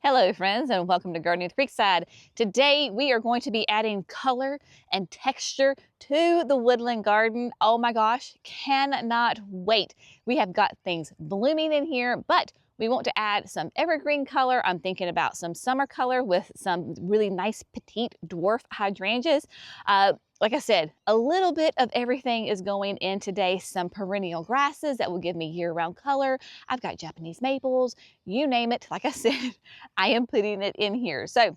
Hello friends and welcome to Gardening with Creekside. Today we are going to be adding color and texture to the woodland garden. Oh my gosh, cannot wait. We have got things blooming in here, but we want to add some evergreen color. I'm thinking about some summer color with some really nice petite dwarf hydrangeas. Like I said, a little bit of everything is going in today. Some perennial grasses that will give me year-round color. I've got Japanese maples, you name it. Like I said, I am putting it in here. So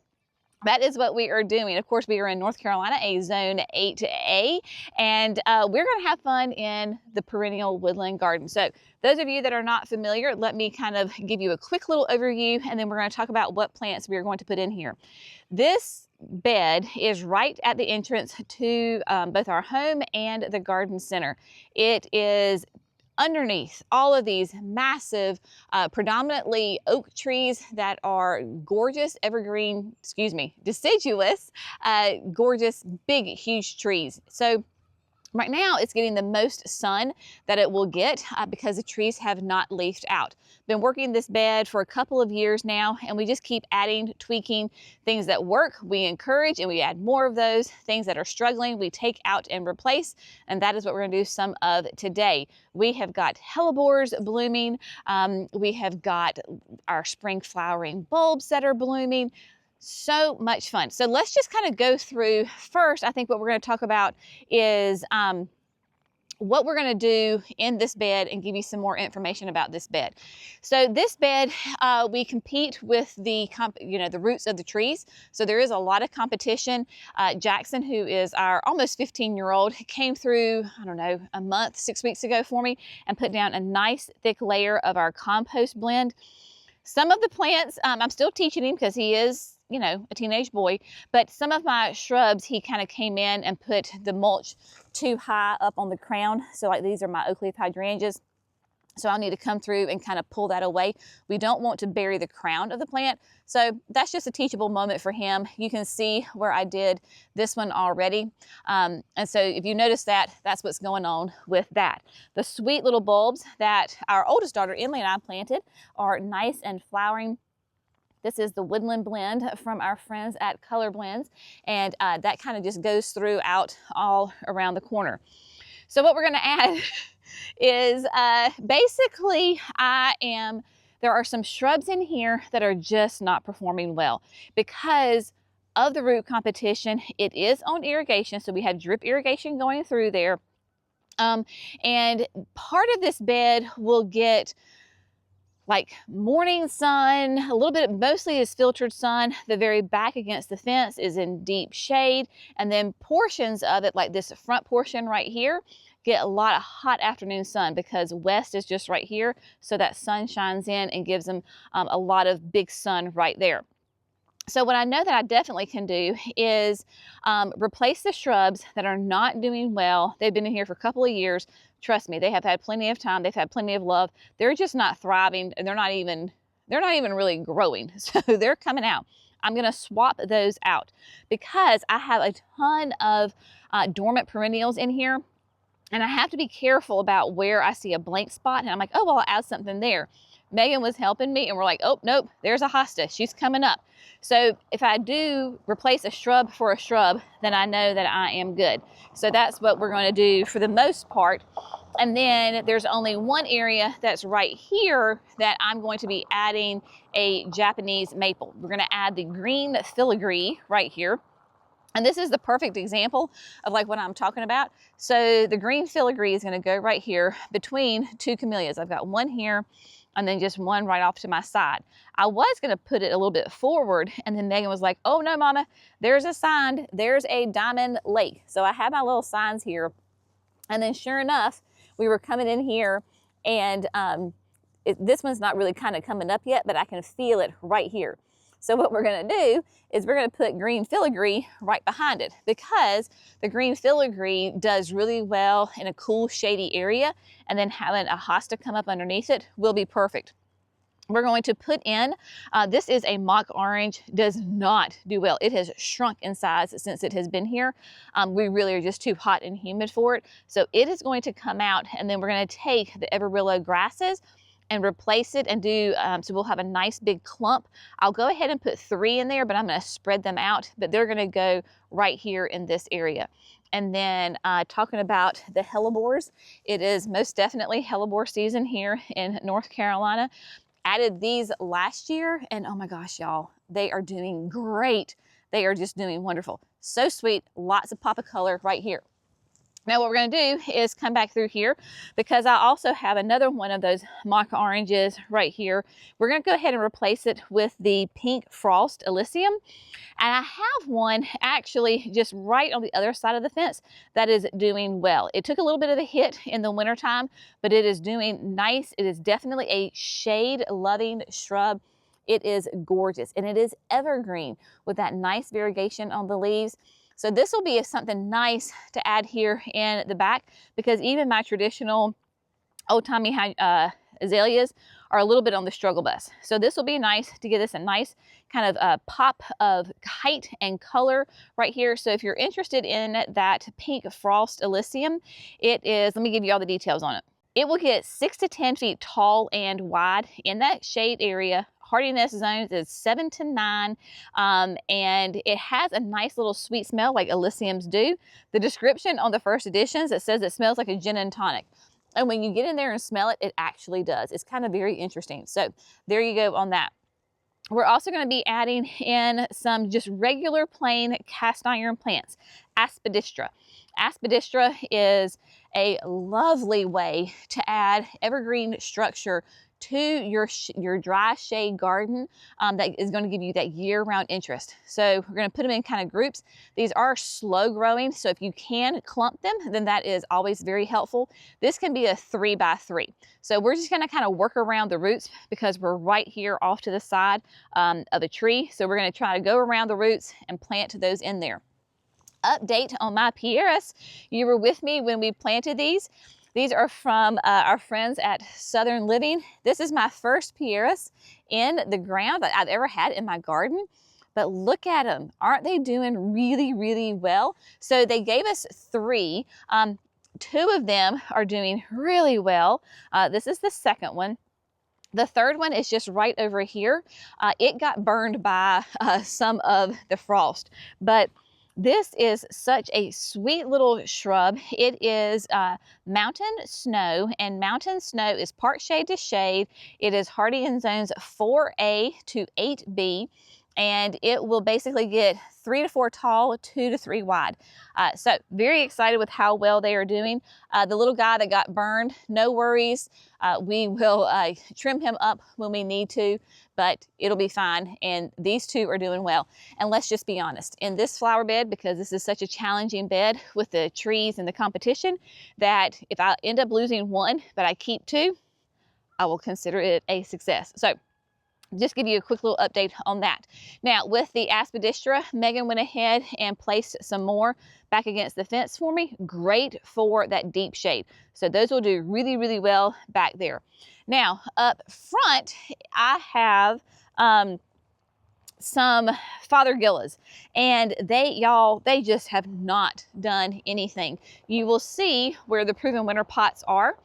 that is what we are doing. Of course, we are in North Carolina, a zone 8A, and we're going to have fun in the perennial woodland garden. So those of you that are not familiar, let me kind of give you a quick little overview, and then we're going to talk about what plants we are going to put in here. This bed is right at the entrance to both our home and the garden center. It is underneath all of these massive, predominantly oak trees that are gorgeous, deciduous, gorgeous, big, huge trees. So right now, it's getting the most sun that it will get because the trees have not leafed out. Been working this bed for a couple of years now, and we just keep adding, tweaking things that work. We encourage and we add more of those. Things that are struggling, we take out and replace, and that is what we're going to do some of today. We have got hellebores blooming. We have got our spring flowering bulbs that are blooming. So much fun. So let's just kind of go through. First, I think what we're going to talk about is what we're going to do in this bed and give you some more information about this bed. So this bed, we compete with the roots of the trees. So there is a lot of competition. Jackson, who is our almost 15-year-old, came through, I don't know, a month, 6 weeks ago for me and put down a nice thick layer of our compost blend. Some of the plants, I'm still teaching him because he is, a teenage boy, but some of my shrubs, he kind of came in and put the mulch too high up on the crown. So like these are my oak leaf hydrangeas. So I'll need to come through and kind of pull that away. We don't want to bury the crown of the plant. So that's just a teachable moment for him. You can see where I did this one already. And so if you notice that, that's what's going on with that. The sweet little bulbs that our oldest daughter, Emily, and I planted are nice and flowering. This is the Woodland blend from our friends at Color Blends, and that kind of just goes throughout all around the corner. So what we're going to add is basically there are some shrubs in here that are just not performing well because of the root competition. It is on irrigation, so we have drip irrigation going through there. And part of this bed will get like morning sun, a little bit, mostly is filtered sun. The very back against the fence is in deep shade. And then portions of it, like this front portion right here, get a lot of hot afternoon sun because west is just right here. So that sun shines in and gives them a lot of big sun right there. So what I know that I definitely can do is replace the shrubs that are not doing well. They've been in here for a couple of years. Trust me, they have had plenty of time. They've had plenty of love. They're just not thriving, and they're not even really growing. So they're coming out. I'm going to swap those out because I have a ton of dormant perennials in here, and I have to be careful about where I see a blank spot. And I'm like, oh, well, I'll add something there. Megan was helping me, and we're like, oh, nope, there's a hosta. She's coming up. So if I do replace a shrub for a shrub, then I know that I am good. So that's what we're going to do for the most part. And then there's only one area that's right here that I'm going to be adding a Japanese maple. We're going to add the green filigree right here. And this is the perfect example of like what I'm talking about. So the green filigree is going to go right here between two camellias. I've got one here and then just one right off to my side. I was going to put it a little bit forward, and then Megan was like, oh no, Mama, there's a sign, there's a diamond lake. So I have my little signs here. And then sure enough, we were coming in here, and this one's not really kind of coming up yet, but I can feel it right here. So what we're going to do is we're going to put green filigree right behind it because the green filigree does really well in a cool, shady area, and then having a hosta come up underneath it will be perfect. We're going to put in, this is a mock orange, does not do well. It has shrunk in size since it has been here. We really are just too hot and humid for it. So it is going to come out, and then we're going to take the Everbillow grasses and replace it and do, so we'll have a nice big clump. I'll go ahead and put 3 in there, but I'm gonna spread them out, but they're gonna go right here in this area. And then talking about the hellebores, it is most definitely hellebore season here in North Carolina. Added these last year, and oh my gosh, y'all, they are doing great. They are just doing wonderful. So sweet, lots of pop of color right here. Now what we're going to do is come back through here, because I also have another one of those mock oranges right here. We're going to go ahead and replace it with the pink frost Elysium. And I have one actually just right on the other side of the fence that is doing well. It took a little bit of a hit in the wintertime, but it is doing nice. It is definitely a shade-loving shrub. It is gorgeous, and it is evergreen with that nice variegation on the leaves. So this will be something nice to add here in the back, because even my traditional old-timey azaleas are a little bit on the struggle bus. So this will be nice to give us a nice kind of pop of height and color right here. So if you're interested in that pink frost Elysium, it is, let me give you all the details on it. It will get 6 to 10 feet tall and wide in that shade area. Hardiness zones is 7 to 9, and it has a nice little sweet smell like Elysiums do. The description on the first editions, it says it smells like a gin and tonic. And when you get in there and smell it, it actually does. It's kind of very interesting. So there you go on that. We're also going to be adding in some just regular plain cast iron plants, Aspidistra. Aspidistra is a lovely way to add evergreen structure to your dry shade garden that is going to give you that year-round interest. So we're going to put them in kind of groups. These are slow growing, so if you can clump them, then that is always very helpful. This can be a 3 by 3. So we're just going to kind of work around the roots because we're right here off to the side of a tree. So we're going to try to go around the roots and plant those in there. Update on my pieris. You were with me when we planted these. These are from our friends at Southern Living. This is my first pieris in the ground that I've ever had in my garden. But look at them. Aren't they doing really, really well? So they gave us 3. 2 of them are doing really well. This is the second one. The third one is just right over here. It got burned by some of the frost, but this is such a sweet little shrub. It is mountain snow, and mountain snow is part shade to shade. It is hardy in zones 4A to 8B, and it will basically get 3 to 4 tall, 2 to 3 wide. So very excited with how well they are doing. The little guy that got burned, no worries. We will trim him up when we need to, but it'll be fine. And these 2 are doing well. And let's just be honest, in this flower bed, because this is such a challenging bed with the trees and the competition, that if I end up losing 1, but I keep 2, I will consider it a success. So just give you a quick little update on that. Now with the Aspidistra, Megan went ahead and placed some more back against the fence for me. Great for that deep shade. So those will do really, really well back there. Now up front, I have some Father Gillas, and they just have not done anything. You will see where the proven winter pots are.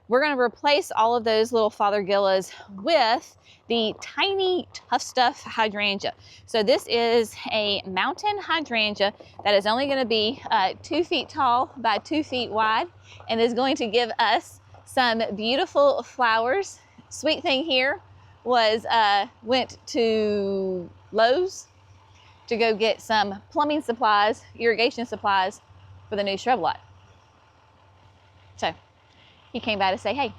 We're going to replace all of those little Father Gillas with the tiny Tough Stuff hydrangea. So this is a mountain hydrangea that is only going to be 2 feet tall by 2 feet wide, and is going to give us some beautiful flowers. Sweet thing here was went to Lowe's to go get some plumbing supplies, irrigation supplies for the new shrub lot. So he came by to say, hey,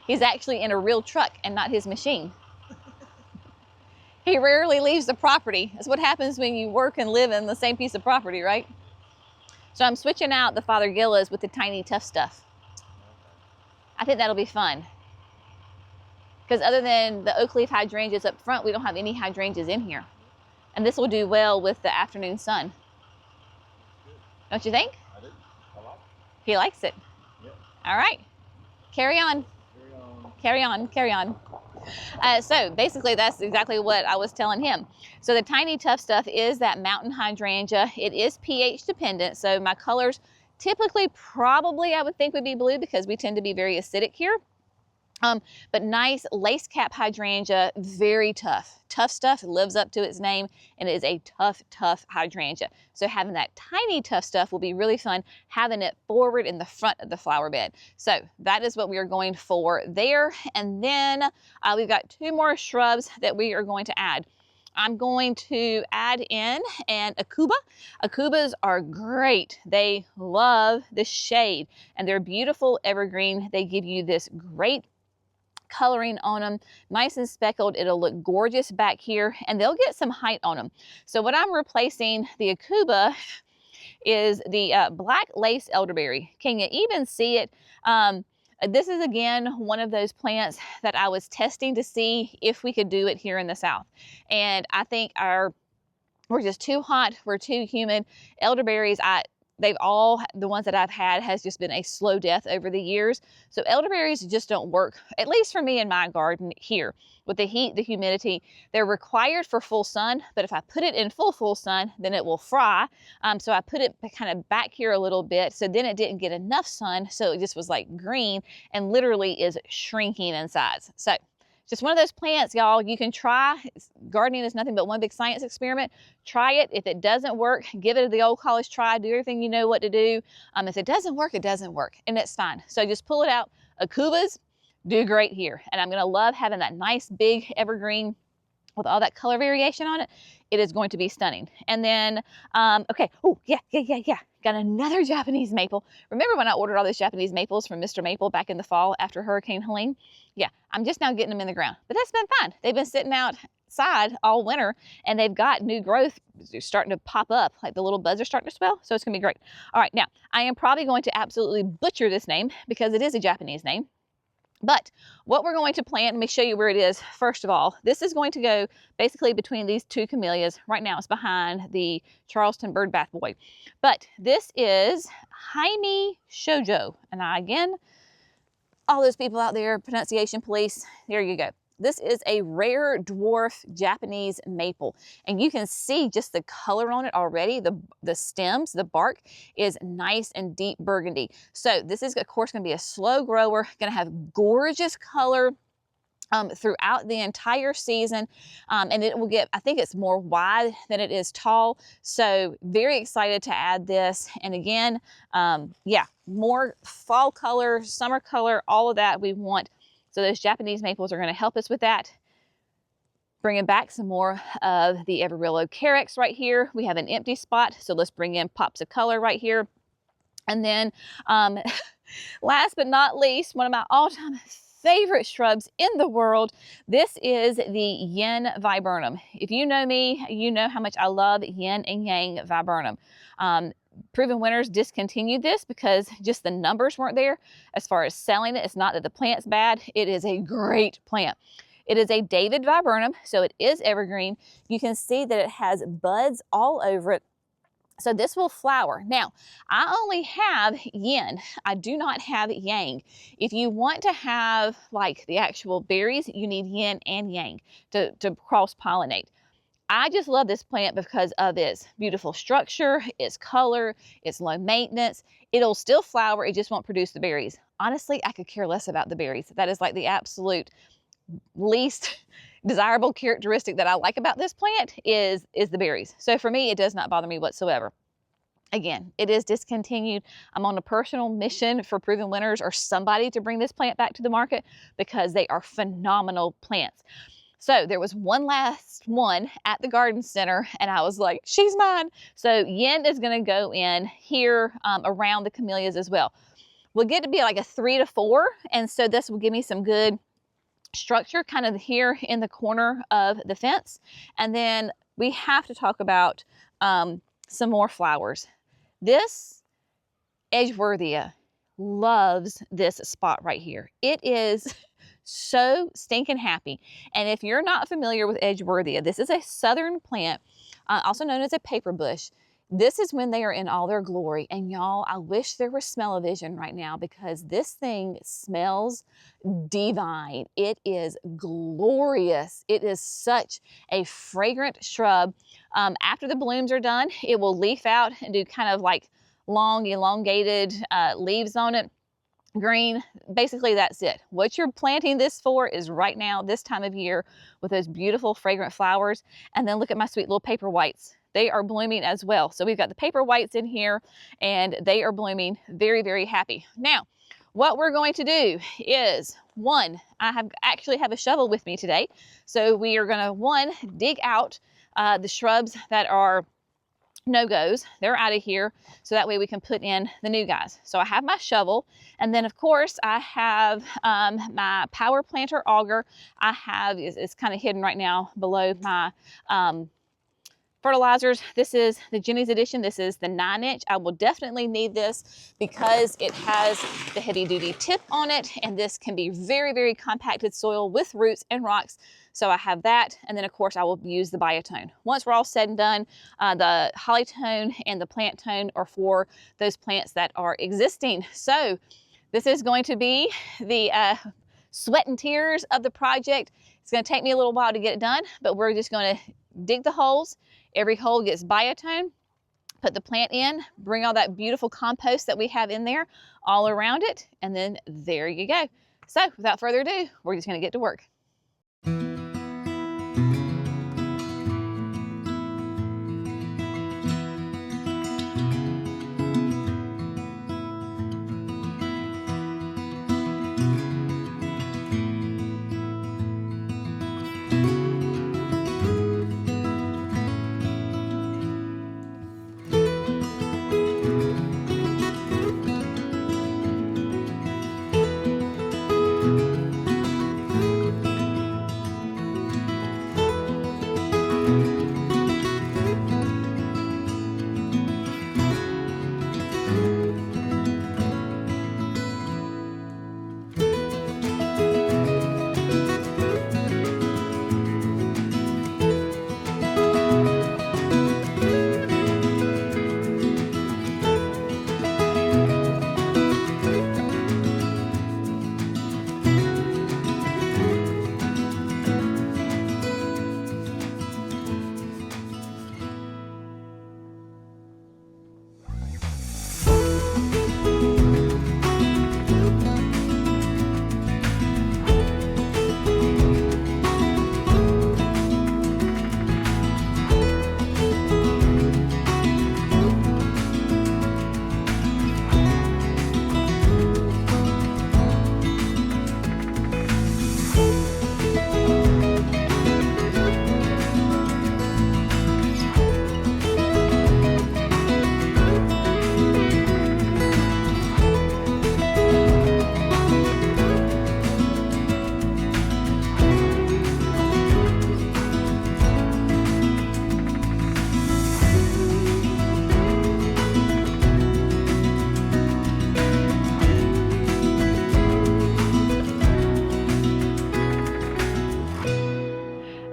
he's actually in a real truck and not his machine. He rarely leaves the property. That's what happens when you work and live in the same piece of property, right? So I'm switching out the Father Gillas with the tiny Tough Stuff. I think that'll be fun. Because other than the oak leaf hydrangeas up front, we don't have any hydrangeas in here. And this will do well with the afternoon sun. Don't you think? I do. I like it. He likes it. Yep. All right. Carry on. Carry on. Carry on. So basically that's exactly what I was telling him. So the tiny Tough Stuff is that mountain hydrangea. It is pH dependent. So my colors typically probably I would think would be blue because we tend to be very acidic here. But nice lace cap hydrangea, very tough. Tough stuff lives up to its name, and it is a tough hydrangea. So having that tiny tough stuff will be really fun, having it forward in the front of the flower bed. So that is what we are going for there. And then we've got 2 more shrubs that we are going to add. I'm going to add in an aucuba. Aucubas are great. They love the shade, and they're beautiful evergreen. They give you this great coloring on them, nice and speckled. It'll look gorgeous back here, and they'll get some height on them. So what I'm replacing the aucuba is the black lace elderberry. Can you even see it? This is again one of those plants that I was testing to see if we could do it here in the South, and I think we're just too hot, we're too humid. Elderberries, the ones that I've had has just been a slow death over the years. So elderberries just don't work, at least for me in my garden here. With the heat, the humidity, they're required for full sun, but if I put it in full sun, then it will fry. So I put it kind of back here a little bit, so then it didn't get enough sun, so it just was like green and literally is shrinking in size. So just one of those plants, y'all, you can try. Gardening is nothing but one big science experiment. Try it. If it doesn't work, give it the old college try. Do everything you know what to do. If it doesn't work, it doesn't work, and it's fine. So just pull it out. Aucubas do great here, and I'm going to love having that nice big evergreen with all that color variation on it. It is going to be stunning. And then, okay, oh, yeah. Got another Japanese maple. Remember when I ordered all those Japanese maples from Mr. Maple back in the fall after Hurricane Helene? Yeah, I'm just now getting them in the ground, but that's been fine. They've been sitting outside all winter, and they've got new growth starting to pop up, like the little buds are starting to swell, so it's gonna be great. All right, now, I am probably going to absolutely butcher this name because it is a Japanese name. But what we're going to plant, let me show you where it is. First of all, this is going to go basically between these 2 camellias. Right now it's behind the Charleston Bird Bath Boy. But this is Jaime Shoujo. And again, all those people out there, pronunciation police, there you go. This is a rare dwarf Japanese maple, and you can see just the color on it already. The stems, the bark is nice and deep burgundy. So this is, of course, going to be a slow grower, going to have gorgeous color throughout the entire season, and it will get, I think it's more wide than it is tall. So very excited to add this. And again, yeah, more fall color, summer color, all of that we want. So those Japanese maples are going to help us with that. Bringing back some more of the Everillo Carex right here. We have an empty spot, so let's bring in pops of color right here. And then last but not least, one of my all-time favorite shrubs in the world. This is the yin viburnum. If you know me, you know how much I love yin and yang viburnum. Proven Winners discontinued this because just the numbers weren't there as far as selling it. It's not that the plant's bad. It is a great plant. It is a David viburnum, so it is evergreen. You can see that it has buds all over it. So this will flower. Now, I only have yin. I do not have yang. If you want to have like the actual berries, you need yin and yang to cross-pollinate. I just love this plant because of its beautiful structure, its color, its low maintenance. It'll still flower, it just won't produce the berries. Honestly, I could care less about the berries. That is like the absolute least desirable characteristic that I like about this plant is the berries. So for me, it does not bother me whatsoever. Again, it is discontinued. I'm on a personal mission for Proven Winners or somebody to bring this plant back to the market because they are phenomenal plants. So there was one last one at the garden center, and I was like, she's mine. So yin is going to go in here around the camellias as well. We'll get to be like a 3 to 4, and so this will give me some good structure kind of here in the corner of the fence. And then we have to talk about some more flowers. This Edgeworthia loves this spot right here. It is so stinking happy. And if you're not familiar with Edgeworthia, this is a southern plant, also known as a paper bush. This is when they are in all their glory. And y'all, I wish there was smell-o-vision right now because this thing smells divine. It is glorious. It is such a fragrant shrub. After the blooms are done, it will leaf out and do kind of like long elongated leaves on it. green. Basically, that's it. What you're planting this for is right now, this time of year, with those beautiful fragrant flowers. And then look at my sweet little paper whites. They are blooming as well. So we've got the paper whites in here and they are blooming. Very, very happy. Now, what we're going to do is, one, I actually have a shovel with me today. So we are going to, one, dig out the shrubs that are no-goes. They're out of here, so that way we can put in the new guys. So I have my shovel, and then of course I have my power planter auger. I have, it's kind of hidden right now below my fertilizers. This is the Jenny's Edition. This is the 9-inch. I will definitely need this because it has the heavy duty tip on it, and this can be very, very compacted soil with roots and rocks. So I have that, and then of course I will use the biotone. Once we're all said and done, the hollytone and the plant tone are for those plants that are existing. So this is going to be the sweat and tears of the project. It's going to take me a little while to get it done, but we're just going to dig the holes. Every hole gets biotone, put the plant in, bring all that beautiful compost that we have in there all around it, and then there you go. So without further ado, we're just going to get to work.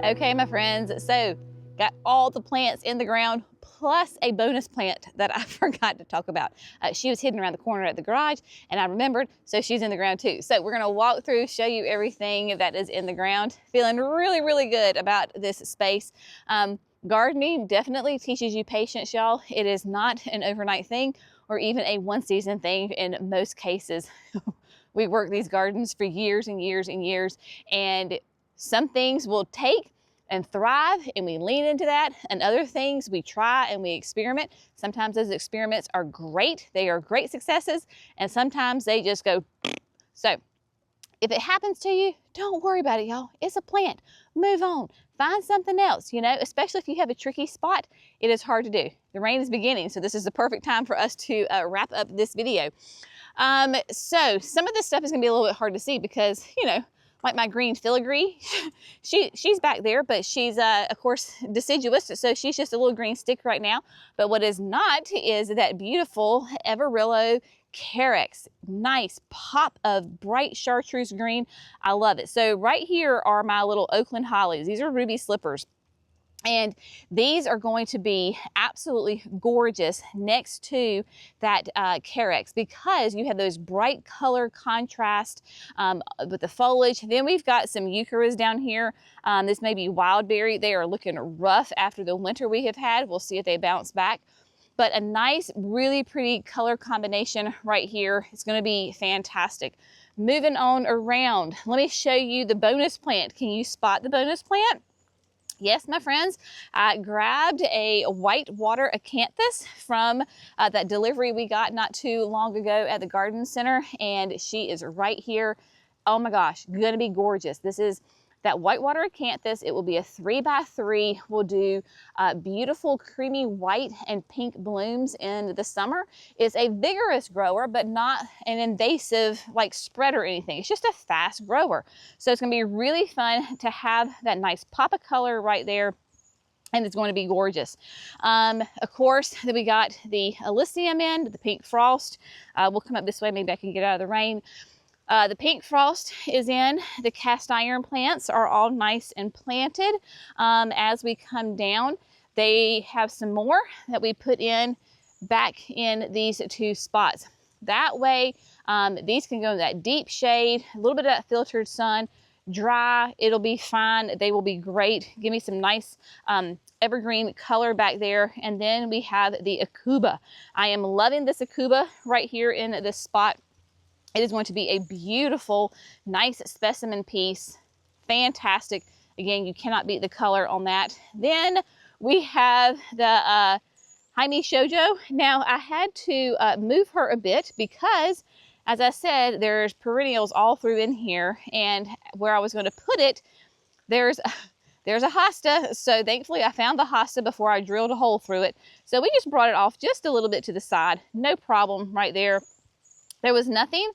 Okay, my friends, so got all the plants in the ground, plus a bonus plant that I forgot to talk about. She was hidden around the corner at the garage, and I remembered, so she's in the ground too. So we're gonna walk through, show you everything that is in the ground. Feeling really, really good about this space. Gardening definitely teaches you patience, y'all. It is not an overnight thing or even a one-season thing in most cases. We work these gardens for years and years and years, and some things will take and thrive, and we lean into that, and other things we try and we experiment. Sometimes those experiments are great. They are great successes, and sometimes they just go. So if it happens to you, don't worry about it, y'all. It's a plant. Move on. Find something else, you know, especially if you have a tricky spot. It is hard to do. The rain is beginning, so this is the perfect time for us to wrap up this video. So some of this stuff is gonna be a little bit hard to see because, you know, like my green filigree, she's back there, but she's of course deciduous, so she's just a little green stick right now. But what is not is that beautiful Everillo Carex. Nice pop of bright chartreuse green. I love it. So right here are my little Oakland hollies. These are ruby slippers. And these are going to be absolutely gorgeous next to that Carex because you have those bright color contrast with the foliage. Then we've got some eucharis down here. This may be wildberry. They are looking rough after the winter we have had. We'll see if they bounce back. but a nice, really pretty color combination right here. It's going to be fantastic. Moving on around, let me show you the bonus plant. Can you spot the bonus plant? Yes, my friends, I grabbed a white water acanthus from that delivery we got not too long ago at the garden center, and she is right here. Oh my gosh, gonna be gorgeous. This is that whitewater acanthus. It will be a 3x3. We'll do beautiful creamy white and pink blooms in the summer. It's a vigorous grower, but not an invasive like spread or anything. It's just a fast grower. So it's gonna be really fun to have that nice pop of color right there. And it's going to be gorgeous. Of course, then we got the Elysium in, the pink frost. We'll come up this way, maybe I can get out of the rain. The pink frost is in. The cast iron plants are all nice and planted. As we come down, they have some more that we put in back in these two spots. That way, these can go in that deep shade, a little bit of that filtered sun, dry, it'll be fine. They will be great. Give me some nice evergreen color back there. And then we have the Akuba. I am loving this Akuba right here in this spot. It is going to be a beautiful, nice specimen piece. Fantastic. Again, you cannot beat the color on that. Then we have the Jaime Shoujo. Now, I had to move her a bit because, as I said, there's perennials all through in here. And where I was going to put it, there's a hosta. So thankfully, I found the hosta before I drilled a hole through it. So we just brought it off just a little bit to the side. No problem right there. There was nothing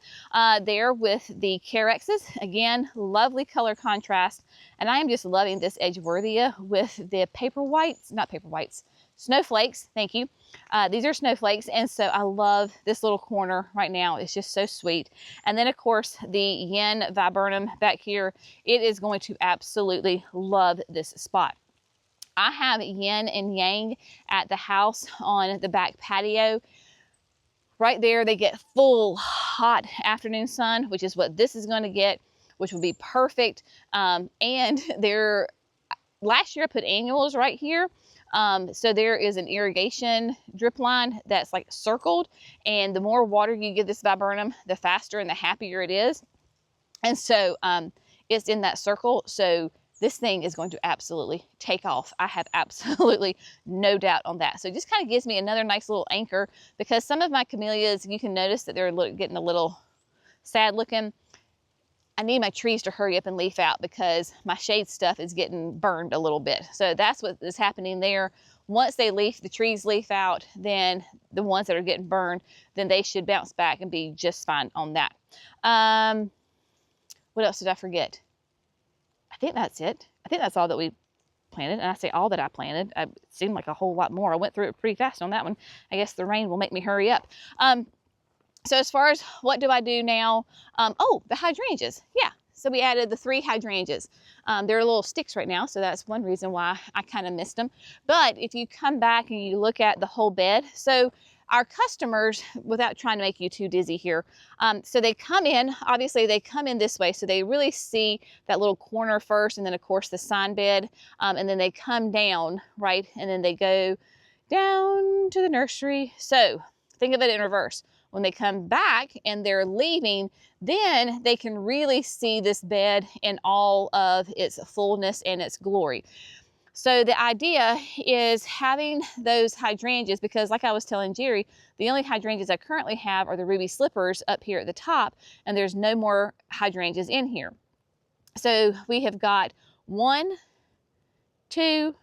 there with the Carexes. Again, lovely color contrast. And I am just loving this Edgeworthia with the snowflakes. Thank you. These are snowflakes. And so I love this little corner right now. It's just so sweet. And then, of course, the Yen Viburnum back here. It is going to absolutely love this spot. I have Yin and Yang at the house on the back patio. Right there, they get full hot afternoon sun, which is what this is going to get, which will be perfect. And last year I put annuals right here. So there is an irrigation drip line that's like circled. And the more water you give this viburnum, the faster and the happier it is. And so it's in that circle. So this thing is going to absolutely take off. I have absolutely no doubt on that. So it just kind of gives me another nice little anchor, because some of my camellias, you can notice that they're getting a little sad looking. I need my trees to hurry up and leaf out because my shade stuff is getting burned a little bit. So that's what is happening there. Once they leaf, the trees leaf out, then the ones that are getting burned, then they should bounce back and be just fine on that. What else did I forget? I think that's it. I think that's all that we planted. And I say all that I planted. It seemed like a whole lot more. I went through it pretty fast on that one. I guess the rain will make me hurry up. So as far as what do I do now? Oh, the hydrangeas. Yeah. So we added the 3 hydrangeas. They're little sticks right now, so that's one reason why I kind of missed them. But if you come back and you look at the whole bed, so our customers, without trying to make you too dizzy here, so they come in, obviously they come in this way, so they really see that little corner first, and then of course the sign bed, and then they come down, right, and then they go down to the nursery. So think of it in reverse. When they come back and they're leaving, then they can really see this bed in all of its fullness and its glory. So the idea is having those hydrangeas, because like I was telling Jerry, the only hydrangeas I currently have are the ruby slippers up here at the top, and there's no more hydrangeas in here. So we have got 1, 2,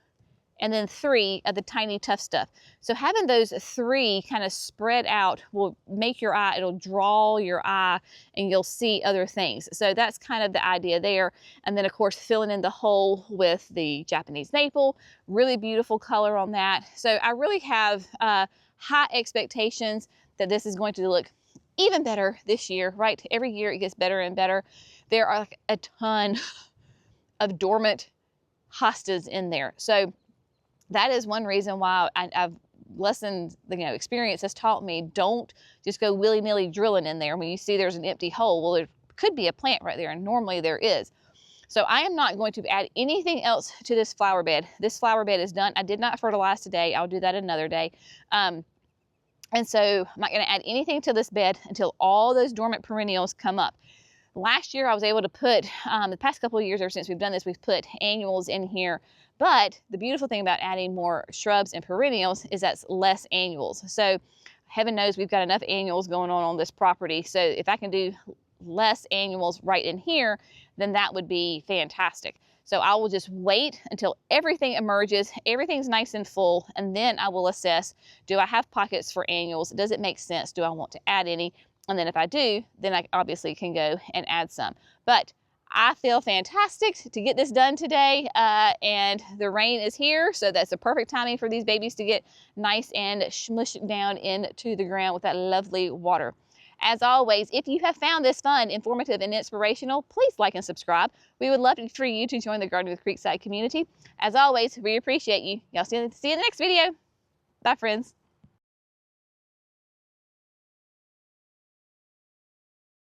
and then 3 of the tiny tough stuff. So having those 3 kind of spread out will make your eye, it'll draw your eye and you'll see other things. So that's kind of the idea there. And then of course filling in the hole with the Japanese maple, really beautiful color on that. So I really have high expectations that this is going to look even better this year, right? Every year it gets better and better. There are like a ton of dormant hostas in there. So that is one reason why I've lessons, experience has taught me, don't just go willy-nilly drilling in there when you see there's an empty hole. Well, there could be a plant right there, and normally there is. So I am not going to add anything else to this flower bed. This flower bed is done. I did not fertilize today. I'll do that another day. And so I'm not going to add anything to this bed until all those dormant perennials come up. Last year I was able to put, the past couple of years ever since we've done this, we've put annuals in here. But the beautiful thing about adding more shrubs and perennials is that's less annuals. So heaven knows we've got enough annuals going on this property. So if I can do less annuals right in here, then that would be fantastic. So I will just wait until everything emerges, everything's nice and full, and then I will assess, do I have pockets for annuals? Does it make sense? Do I want to add any? And then if I do, then I obviously can go and add some. But I feel fantastic to get this done today, and the rain is here, so that's the perfect timing for these babies to get nice and smushed down into the ground with that lovely water. As always, if you have found this fun, informative, and inspirational, please like and subscribe. We would love for you to join the Garden with Creekside community. As always, we appreciate you. Y'all see you in the next video. Bye, friends.